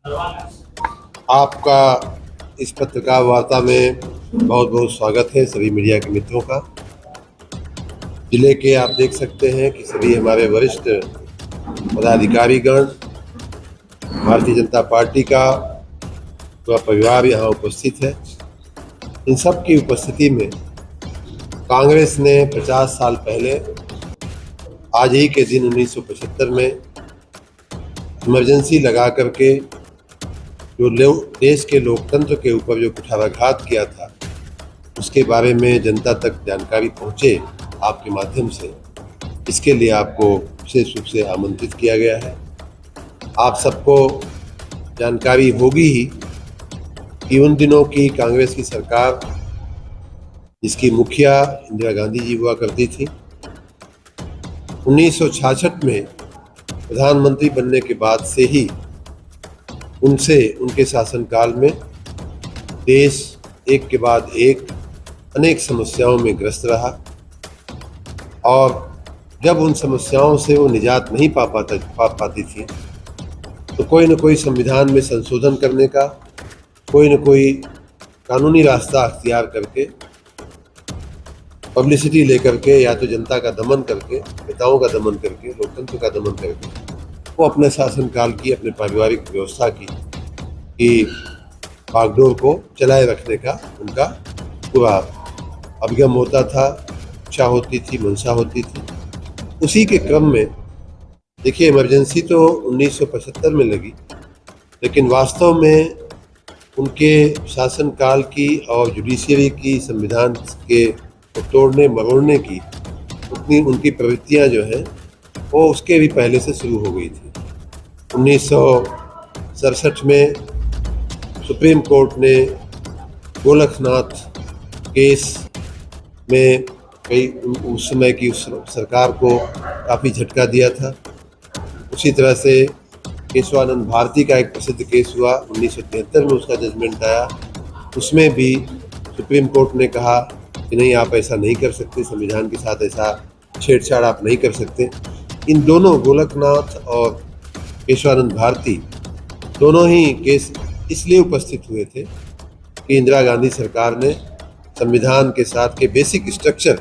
आपका इस पत्रकार वार्ता में बहुत बहुत स्वागत है सभी मीडिया के मित्रों का। जिले के आप देख सकते हैं कि सभी हमारे वरिष्ठ पदाधिकारीगण, भारतीय जनता पार्टी का पूरा परिवार यहाँ उपस्थित है। इन सब की उपस्थिति में कांग्रेस ने 50 साल पहले आज ही के दिन 1975 में इमरजेंसी लगा करके जो देश के लोकतंत्र के ऊपर जो कुठाराघात किया था, उसके बारे में जनता तक जानकारी पहुंचे आपके माध्यम से, इसके लिए आपको विशेष रूप से आमंत्रित किया गया है। आप सबको जानकारी होगी ही कि उन दिनों की कांग्रेस की सरकार, जिसकी मुखिया इंदिरा गांधी जी हुआ करती थी, 1966 में प्रधानमंत्री बनने के बाद से ही उनके शासनकाल में देश एक के बाद एक अनेक समस्याओं में ग्रस्त रहा और जब उन समस्याओं से वो निजात नहीं पा पाती थी तो कोई न कोई संविधान में संशोधन करने का, कोई न कोई कानूनी रास्ता अख्तियार करके, पब्लिसिटी लेकर के, या तो जनता का दमन करके, नेताओं का दमन करके, लोकतंत्र का दमन करके वो अपने शासनकाल की, अपने पारिवारिक व्यवस्था की बागडोर को चलाए रखने का उनका पूरा अभिगम होता था, इच्छा होती थी, मंशा होती थी। उसी के क्रम में देखिए, इमरजेंसी तो 1975 में लगी, लेकिन वास्तव में उनके शासनकाल की और जुडिशरी की, संविधान के तोड़ने मरोड़ने की उनकी प्रवृत्तियां जो हैं वो उसके भी पहले से शुरू हो गई थी। 1967 में सुप्रीम कोर्ट ने गोरखनाथ केस में कई उस समय की उस सरकार को काफ़ी झटका दिया था। उसी तरह से केशवानंद भारती का एक प्रसिद्ध केस हुआ, 1973 में उसका जजमेंट आया। उसमें भी सुप्रीम कोर्ट ने कहा कि नहीं, आप ऐसा नहीं कर सकते, संविधान के साथ ऐसा छेड़छाड़ आप नहीं कर सकते। इन दोनों, गोरखनाथ और केशवानंद भारती, दोनों ही केस इसलिए उपस्थित हुए थे कि इंदिरा गांधी सरकार ने संविधान के साथ के बेसिक स्ट्रक्चर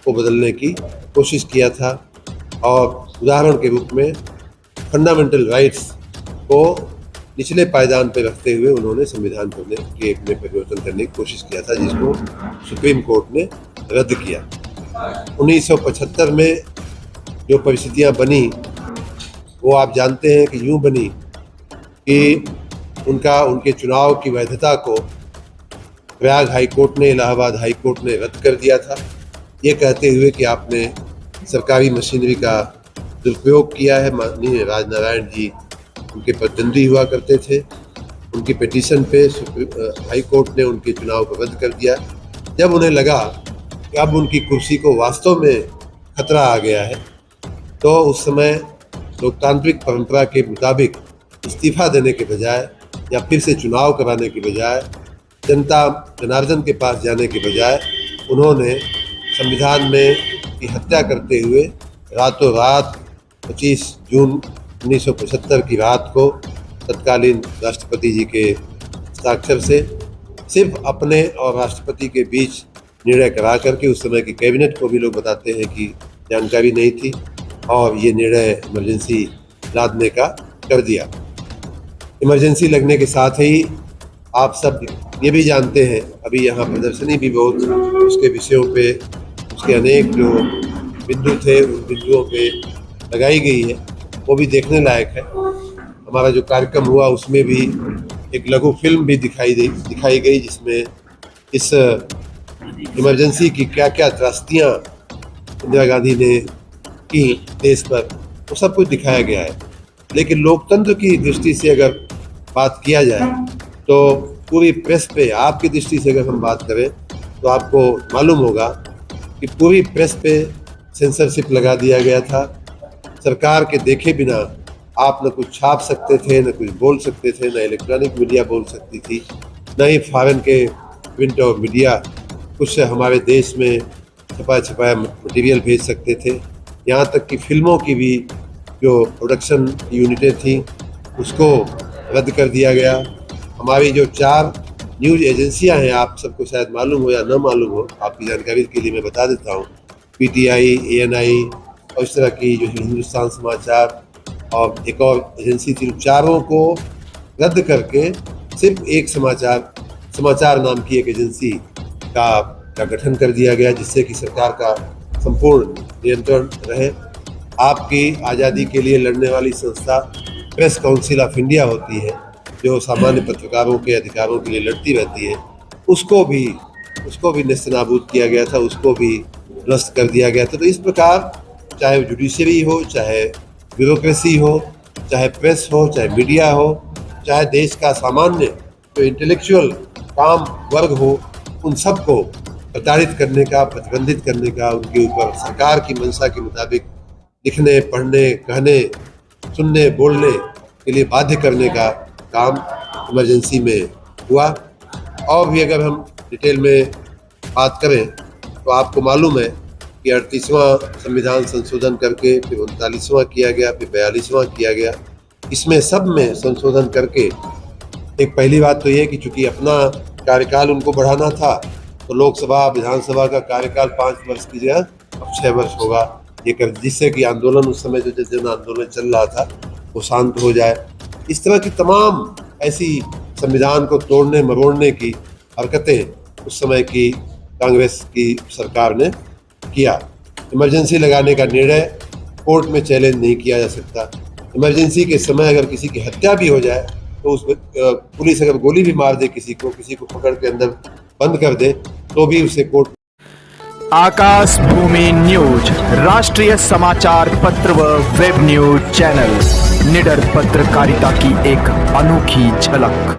को बदलने की कोशिश किया था और उदाहरण के रूप में फंडामेंटल राइट्स को निचले पायदान पर रखते हुए उन्होंने संविधान में परिवर्तन करने की कोशिश किया था, जिसको सुप्रीम कोर्ट ने रद्द किया। 1975 में जो परिस्थितियां बनी वो आप जानते हैं कि यूं बनी कि उनके चुनाव की वैधता को प्रयाग हाई कोर्ट ने, इलाहाबाद हाई कोर्ट ने रद्द कर दिया था, ये कहते हुए कि आपने सरकारी मशीनरी का दुरुपयोग किया है। माननीय राजनारायण जी उनके प्रतिद्वंदी हुआ करते थे। उनकी पिटीशन पे हाई कोर्ट ने उनके चुनाव को रद्द कर दिया। जब उन्हें लगा कि अब उनकी कुर्सी को वास्तव में खतरा आ गया है, तो उस समय लोकतांत्रिक परंपरा के मुताबिक इस्तीफा देने के बजाय या फिर से चुनाव कराने के बजाय, जनता जनार्दन के पास जाने के बजाय, उन्होंने संविधान में की हत्या करते हुए रातों रात 25 जून 1975 की रात को तत्कालीन राष्ट्रपति जी के हस्ताक्षर से सिर्फ अपने और राष्ट्रपति के बीच निर्णय करा करके, उस समय की कैबिनेट को भी लोग बताते हैं कि जानकारी नहीं थी, और ये निर्णय इमरजेंसी लादने का कर दिया। इमरजेंसी लगने के साथ ही आप सब ये भी जानते हैं, अभी यहाँ प्रदर्शनी भी बहुत उसके विषयों पे, उसके अनेक जो बिंदु थे उन बिंदुओं पे लगाई गई है, वो भी देखने लायक है। हमारा जो कार्यक्रम हुआ उसमें भी एक लघु फिल्म भी दिखाई गई, जिसमें इस इमरजेंसी की क्या क्या त्रासदियाँ इंदिरा गांधी ने की देश पर, वो सब कुछ दिखाया गया है। लेकिन लोकतंत्र की दृष्टि से अगर बात किया जाए तो पूरी प्रेस पे, आपकी दृष्टि से अगर हम बात करें तो आपको मालूम होगा कि पूरी प्रेस पे सेंसरशिप लगा दिया गया था। सरकार के देखे बिना आप न कुछ छाप सकते थे, न कुछ बोल सकते थे, न इलेक्ट्रॉनिक मीडिया बोल सकती थी, न ही फॉरेन के प्रिंट और मीडिया कुछ हमारे देश में छपाया मटेरियल भेज सकते थे। यहाँ तक कि फिल्मों की भी जो प्रोडक्शन यूनिटें थी उसको रद्द कर दिया गया। हमारी जो 4 न्यूज़ एजेंसियां हैं, आप सबको शायद मालूम हो या न मालूम हो, आपकी जानकारी के लिए मैं बता देता हूँ। पीटीआई, एएनआई और इस तरह की जो हिंदुस्तान समाचार और एक और एजेंसी थी, चारों को रद्द करके सिर्फ एक समाचार नाम की एक एजेंसी का गठन कर दिया गया, जिससे कि सरकार का संपूर्ण नियंत्रण रहे। आपकी आज़ादी के लिए लड़ने वाली संस्था प्रेस काउंसिल ऑफ इंडिया होती है, जो सामान्य पत्रकारों के अधिकारों के लिए लड़ती रहती है, उसको भी नेस्तनाबूद किया गया था, उसको भी नष्ट कर दिया गया था। तो इस प्रकार चाहे जुडिशरी हो, चाहे ब्यूरोक्रेसी हो, चाहे प्रेस हो, चाहे मीडिया हो, चाहे देश का सामान्य जो इंटेलेक्चुअल काम वर्ग हो, उन सबको प्रताड़ित करने का, प्रतिबंधित करने का, उनके ऊपर सरकार की मंशा के मुताबिक लिखने, पढ़ने, कहने, सुनने, बोलने के लिए बाध्य करने का काम इमरजेंसी में हुआ। और भी अगर हम डिटेल में बात करें तो आपको मालूम है कि 38वां संविधान संशोधन करके फिर 39वां किया गया, फिर 42वां किया गया। इसमें सब में संशोधन करके एक पहली बात तो ये कि चूंकि अपना कार्यकाल उनको बढ़ाना था, तो लोकसभा विधानसभा का कार्यकाल 5 वर्ष की जगह अब 6 वर्ष होगा, ये कर, जिससे कि आंदोलन उस समय जो जन आंदोलन चल रहा था वो शांत हो जाए। इस तरह की तमाम ऐसी संविधान को तोड़ने मरोड़ने की हरकतें उस समय की कांग्रेस की सरकार ने किया। इमरजेंसी लगाने का निर्णय कोर्ट में चैलेंज नहीं किया जा सकता। इमरजेंसी के समय अगर किसी की हत्या भी हो जाए तो उस पुलिस अगर गोली भी मार दे किसी को पकड़ के अंदर बंद कर दे, तो भी उसे कोर्ट। आकाश भूमि न्यूज राष्ट्रीय समाचार पत्र व वेब न्यूज चैनल, निडर पत्रकारिता की एक अनोखी झलक।